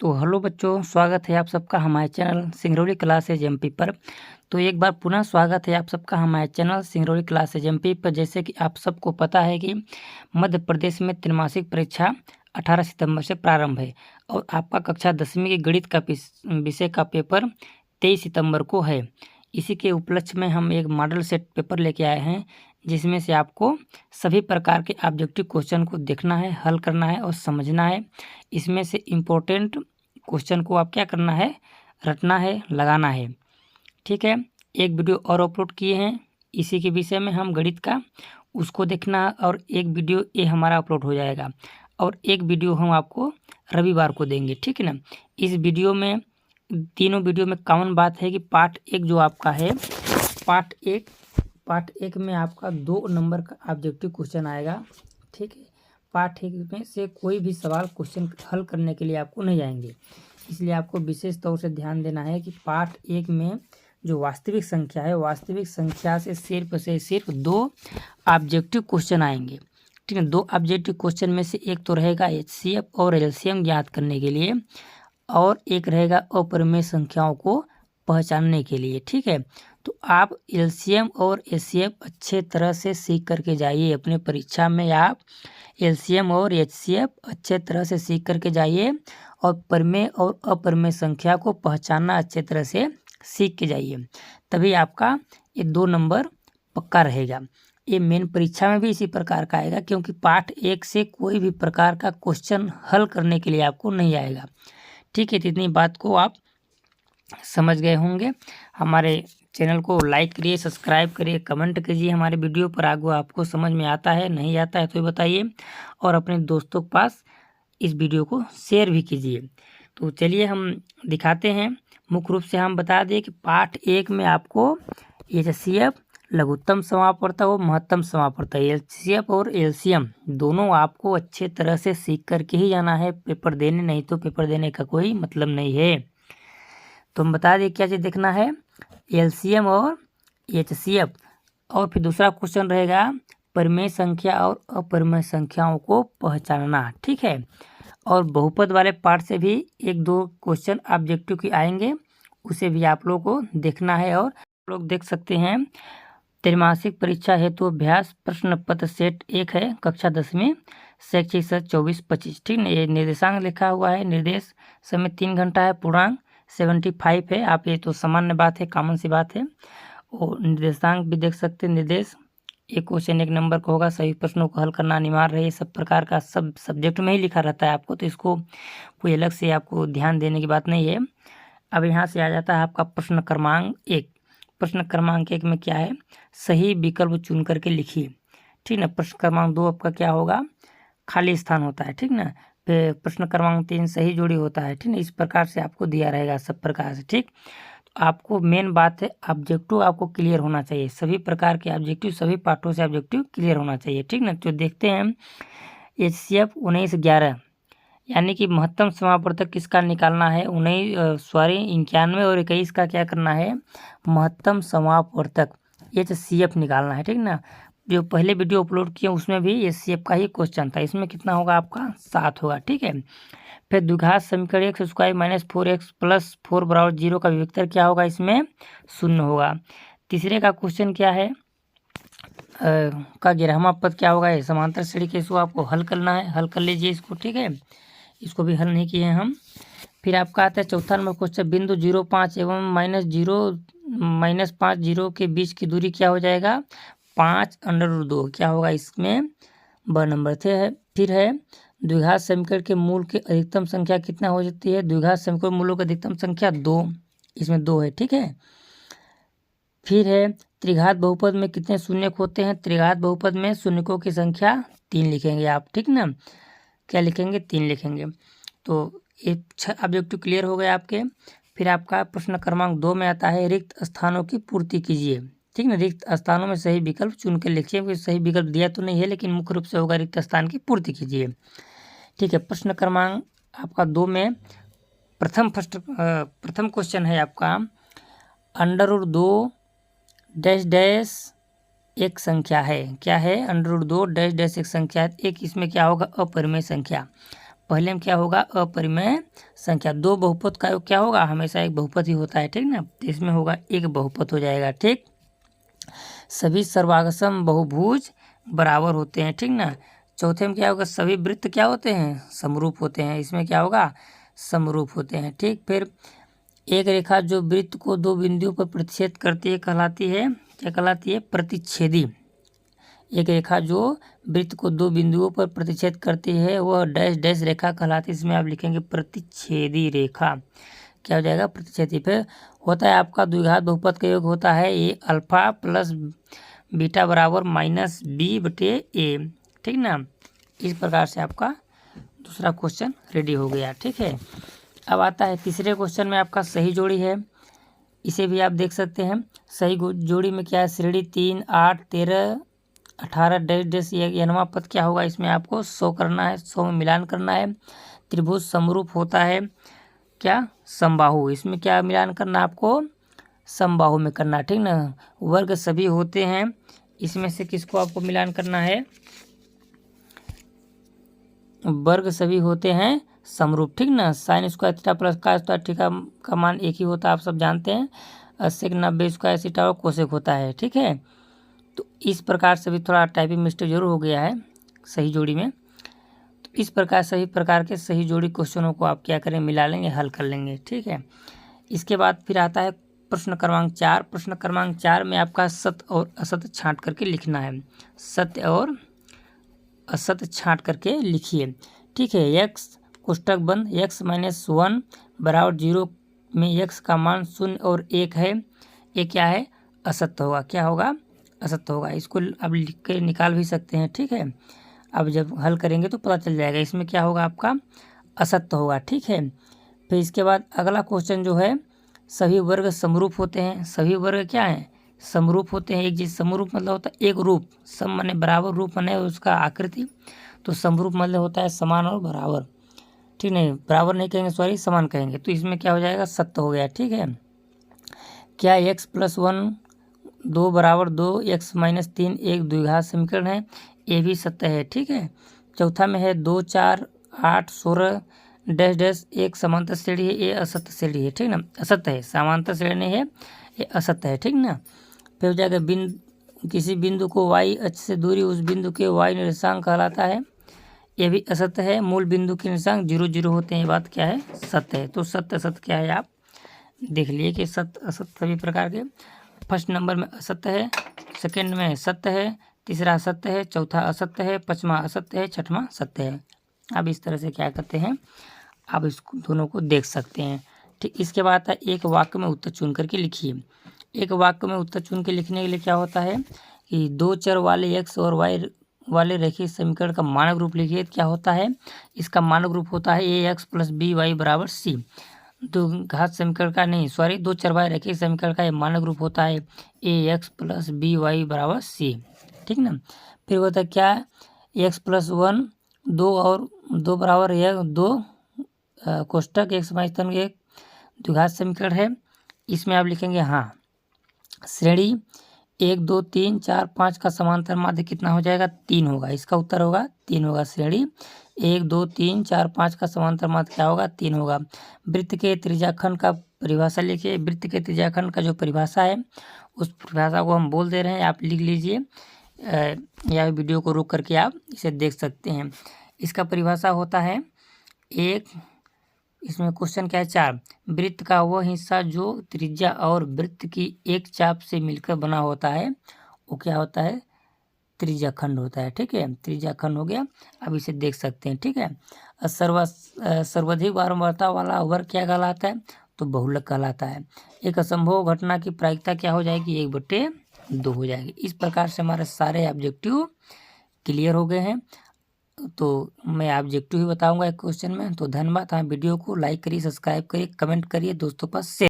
तो हेलो बच्चों, स्वागत है आप सबका हमारे चैनल सिंगरौली क्लासेज एमपी पर। तो एक बार पुनः स्वागत है आप सबका हमारे चैनल सिंगरौली क्लासेज एमपी पर। जैसे कि आप सबको पता है कि मध्य प्रदेश में त्रैमासिक परीक्षा 18 सितंबर से प्रारंभ है और आपका कक्षा 10वीं के गणित का विषय का पेपर 23 सितंबर को है। इसी के उपलक्ष्य में हम एक मॉडल सेट पेपर लेके आए हैं, जिसमें से आपको सभी प्रकार के ऑब्जेक्टिव क्वेश्चन को देखना है, हल करना है और समझना है। इसमें से इम्पोर्टेंट क्वेश्चन को आप क्या करना है, रटना है, लगाना है। ठीक है, एक वीडियो और अपलोड किए हैं इसी के विषय में हम गणित का, उसको देखना है और एक वीडियो ये हमारा अपलोड हो जाएगा और एक वीडियो हम आपको रविवार को देंगे। ठीक है ना। इस वीडियो में, तीनों वीडियो में कॉमन बात है कि पार्ट 1 जो आपका है, पार्ट एक में आपका 2 नंबर का ऑब्जेक्टिव क्वेश्चन आएगा। ठीक है, पार्ट 1 में से कोई भी सवाल क्वेश्चन हल करने के लिए आपको नहीं आएंगे, इसलिए आपको विशेष तौर से ध्यान देना है कि पार्ट 1 में जो वास्तविक संख्या है, वास्तविक संख्या से सिर्फ 2 ऑब्जेक्टिव क्वेश्चन आएंगे। ठीक है, 2 ऑब्जेक्टिव क्वेश्चन में से एक तो रहेगा HCF और LCM ज्ञात करने के लिए और एक रहेगा अपरिमेय संख्याओं को पहचानने के लिए। ठीक है, तो आप LCM और HCF अच्छे तरह से सीख करके जाइए अपने परीक्षा में। आप LCM और HCF अच्छे तरह से सीख करके जाइए और परिमेय और अपरिमेय संख्या को पहचानना अच्छे तरह से सीख के जाइए, तभी आपका ये 2 नंबर पक्का रहेगा। ये मेन परीक्षा में भी इसी प्रकार का आएगा, क्योंकि पार्ट 1 से कोई भी प्रकार का क्वेश्चन हल करने के लिए आपको नहीं आएगा। ठीक है, तो इतनी बात को आप समझ गए होंगे। हमारे चैनल को लाइक करिए, सब्सक्राइब करिए, कमेंट कीजिए हमारे वीडियो पर। आगे आपको समझ में आता है, नहीं आता है तो बताइए और अपने दोस्तों के पास इस वीडियो को शेयर भी कीजिए। तो चलिए हम दिखाते हैं। मुख्य रूप से हम बता दें कि पार्ट 1 में आपको HCF लघुत्तम समापवर्तक और महत्तम समापवर्तक, HCF और LCM दोनों आपको अच्छे तरह से सीख करके ही जाना है पेपर देने, नहीं तो पेपर देने का कोई मतलब नहीं है। तो हम बता दें क्या चीज़ देखना है, LCM और HCF। और फिर दूसरा क्वेश्चन रहेगा परिमेय संख्या और अपरिमेय संख्याओं को पहचानना। ठीक है, और बहुपद वाले पार्ट से भी 1-2 क्वेश्चन ऑब्जेक्टिव की आएंगे, उसे भी आप लोगों को देखना है। और आप लोग देख सकते हैं त्रैमासिक परीक्षा हेतु अभ्यास प्रश्न पत्र सेट 1 है, कक्षा 10वीं, शैक्षिक सत्र 24-25। ठीक है, ये निर्देशांक लिखा हुआ है, निर्देश समय 3 घंटा है, पूर्णांक 75 है। आप ये तो सामान्य बात है, कॉमन सी बात है। और निर्देशांक भी देख सकते हैं, निर्देश एक क्वेश्चन 1 नंबर का होगा, सभी प्रश्नों को हल करना अनिवार्य है। ये सब प्रकार का सब सब्जेक्ट में ही लिखा रहता है आपको, तो इसको कोई अलग से आपको ध्यान देने की बात नहीं है। अब यहाँ से आ जाता है आपका प्रश्न क्रमांक 1। प्रश्न क्रमांक 1 में क्या है, सही विकल्प चुन करके लिखिए। ठीक ना। प्रश्न क्रमांक 2 आपका क्या होगा, खाली स्थान होता है। ठीक ना। फिर प्रश्न क्रमांक 3 सही जोड़ी होता है। ठीक ना, इस प्रकार से आपको दिया रहेगा सब प्रकार से। ठीक, तो आपको मेन बात है ऑब्जेक्टिव आपको क्लियर होना चाहिए, सभी प्रकार के ऑब्जेक्टिव, सभी पार्टों से ऑब्जेक्टिव क्लियर होना चाहिए। ठीक ना। तो देखते हैं HCF 19-11, यानी कि महत्तम समापवर्तक किसका निकालना है, 91 और 21 का क्या करना है, महत्तम समापवर्तक HCF निकालना है। ठीक ना। जो पहले वीडियो अपलोड किए उसमें भी HCF का ही क्वेश्चन था, इसमें कितना होगा आपका 7 होगा। ठीक है, फिर द्विघात समीकरण x² - 4x + 4 = 0 का विभक्तर क्या होगा, इसमें 0 होगा। तीसरे का क्वेश्चन क्या है, का 11वां पद क्या होगा, समांतर श्रेणी के, इसको आपको हल करना है, हल कर लीजिए इसको। ठीक है, इसको भी हल नहीं किए हैं हम। फिर आपका आता है चौथा नंबर क्वेश्चन, बिंदु 0,5 एवं -5 0 के बीच की दूरी क्या हो जाएगा, 5√2 क्या होगा, इसमें ब नंबर थे है। फिर है द्विघात समीकरण के मूल की अधिकतम संख्या कितना हो जाती है, द्विघात समीकरण मूलों की अधिकतम संख्या 2, इसमें 2 है। ठीक है, फिर है त्रिघात बहुपद में कितने शून्यक होते हैं, त्रिघात बहुपद में शून्यकों की संख्या 3 लिखेंगे आप। ठीक ना, क्या लिखेंगे, 3 लिखेंगे। तो ये 6 ऑब्जेक्टिव क्लियर हो गए आपके। फिर आपका प्रश्न क्रमांक 2 में आता है रिक्त स्थानों की पूर्ति कीजिए। ठीक ना, रिक्त स्थानों में सही विकल्प चुन के लिखिए, क्योंकि सही विकल्प दिया तो नहीं है, लेकिन मुख्य रूप से होगा रिक्त स्थान की पूर्ति कीजिए। ठीक है, प्रश्न क्रमांक आपका 2 में प्रथम क्वेश्चन है आपका, √2 डैश डैश एक संख्या है, क्या है, √2 डैश डैश एक संख्या है। एक इसमें क्या होगा, अपरिमेय संख्या। पहले में क्या होगा, अपरिमेय संख्या। दो बहुपद का योग क्या होगा, हमेशा एक बहुपद ही होता है, ठीक ना। तो इसमें होगा एक बहुपद हो जाएगा, ठीक। सभी सर्वागसम बहुभुज बराबर होते हैं, ठीक ना। चौथे में क्या होगा, सभी वृत्त क्या होते हैं, समरूप होते हैं। इसमें क्या होगा, समरूप होते हैं, ठीक। फिर एक रेखा जो वृत्त को दो बिंदुओं पर प्रतिच्छेद करती है कहलाती है, क्या कहलाती है, प्रतिच्छेदी। एक रेखा जो वृत्त को दो बिंदुओं पर प्रतिच्छेद करती है वह डैश डैश रेखा कहलाती है। इसमें आप लिखेंगे प्रतिच्छेदी रेखा, क्या हो जाएगा, प्रतिच्छेदी। फिर होता है आपका द्विघात बहुपद का योग होता है ए अल्फा प्लस बीटा बराबर माइनस बी बटे ए, ठीक ना। इस प्रकार से आपका दूसरा क्वेश्चन रेडी हो गया, ठीक है। अब आता है तीसरे क्वेश्चन में आपका सही जोड़ी है, इसे भी आप देख सकते हैं। सही जोड़ी में क्या है, श्रेणी 3, 8, 13, 18 डैश डैश ये नवा पद क्या होगा, इसमें आपको 100 करना है, 100 में मिलान करना है। त्रिभुज समरूप होता है क्या, समबाहु, इसमें क्या मिलान करना आपको, समबाहु में करना, ठीक ना। वर्ग सभी होते हैं, इसमें से किसको आपको मिलान करना है, वर्ग सभी होते हैं समरूप, ठीक ना। साइन स्क्वायर थीटा प्लस का स्क्वायर थीटा का मान एक ही होता है, आप सब जानते हैं। 80 के 90 स्क्वायर थीटा और कोसेक होता है, ठीक है। तो इस प्रकार से भी थोड़ा टाइपिंग मिस्टेक जरूर हो गया है सही जोड़ी में। तो इस प्रकार सभी प्रकार के सही जोड़ी क्वेश्चनों को आप क्या करें, मिला लेंगे, हल कर लेंगे, ठीक है। इसके बाद फिर आता है प्रश्न क्रमांक 4। प्रश्न क्रमांक 4 में आपका सत्य और असत्य छांट करके लिखना है, सत्य और असत्य छांट करके लिखिए, ठीक है। x कोष्टक बंद x माइनस 1 बराबर 0 में x का मान 0 और 1 है, ये क्या है, असत्य होगा, क्या होगा, असत्य होगा। इसको अब लिख के निकाल भी सकते हैं, ठीक है। अब जब हल करेंगे तो पता चल जाएगा, इसमें क्या होगा आपका, असत्य होगा, ठीक है। फिर इसके बाद अगला क्वेश्चन जो है, सभी वर्ग समरूप होते हैं। सभी वर्ग क्या हैं, समरूप होते हैं। एक चीज समरूप मतलब होता है एक रूप, सम माने बराबर, रूप माने उसका आकृति, तो समरूप मतलब होता है समान और बराबर, ठीक नहीं, बराबर नहीं कहेंगे, सॉरी समान कहेंगे। तो इसमें क्या हो जाएगा, सत्य हो गया, ठीक है। क्या x प्लस 1 2 बराबर 2 x माइनस 3 एक द्विघात समीकरण है, ये भी सत्य है, ठीक है। चौथा में है 2, 4, 8, 16 डैश डैश एक समांतर श्रेणी है, ये असत्य श्रेणी है, ठीक ना, असत्य है, समांतर श्रेणी है, ये असत्य है, ठीक ना। फिर हो जाएगा किसी बिंदु को y अक्ष से दूरी उस बिंदु के y निर्देशांक कहलाता है, ये भी असत्य है। मूल बिंदु के निर्देशांक 0, 0 होते हैं, ये बात क्या है, सत्य है। तो सत्य असत्य क्या है, आप देख लिए कि सत्य असत्य सभी प्रकार के। फर्स्ट नंबर में असत्य है, सेकंड में सत्य है, तीसरा सत्य है, चौथा असत्य है, पांचवा असत्य है, छठवां सत्य है। अब इस तरह से क्या करते हैं, आप इस दोनों को देख सकते हैं, ठीक। इसके बाद है एक वाक्य में उत्तर चुन करके लिखिए। एक वाक्य में उत्तर चुन के लिखने के लिए क्या होता है कि दो चर वाले x और y वाले रेखीय समीकरण का मानक रूप लिखिए। क्या होता है, इसका मानक रूप होता है ax प्लस by बराबर c। दो घात समीकरण का नहीं, सॉरी, दो चरवाहे रेखीय समीकरण का ये मानक रूप होता है ax प्लस by बराबर c, ठीक ना। फिर होता है क्या, x प्लस 1 2 और 2 बराबर यह 2 कोष्टक x माइनस 3 एक द्विघात समीकरण है। इसमें आप लिखेंगे हाँ, श्रेणी 1, 2, 3, 4, 5 का समांतर माध्य कितना हो जाएगा, 3 होगा, इसका उत्तर होगा 3 होगा। श्रेणी 1, 2, 3, 4, 5 का समांतर माध्य क्या होगा, 3 होगा। वृत्त के त्रिज्याखंड का परिभाषा लिखिए। वृत्त के त्रिज्याखंड का जो परिभाषा है उस परिभाषा को हम बोल दे रहे हैं, आप लिख लीजिए, या वीडियो को रोक करके आप इसे देख सकते हैं। इसका परिभाषा होता है एक, इसमें क्वेश्चन क्या है, 4, वृत्त का वह हिस्सा जो त्रिज्या और वृत्त की एक चाप से मिलकर बना होता है वो क्या होता है, त्रिज्याखंड होता है, ठीक है। त्रिज्याखंड हो गया, अब इसे देख सकते हैं, ठीक है। सर्वाधिक बारंबारता वाला वर्ग क्या कहलाता है, तो बहुलक कहलाता है। एक असंभव घटना की प्रायिकता क्या हो जाएगी, 1/2 हो जाएगी। इस प्रकार से हमारे सारे ऑब्जेक्टिव क्लियर हो गए हैं। तो मैं ऑब्जेक्टिव ही बताऊंगा एक क्वेश्चन में। तो धन्यवाद। हाँ, वीडियो को लाइक करिए, सब्सक्राइब करिए, कमेंट करिए, दोस्तों पर शेयर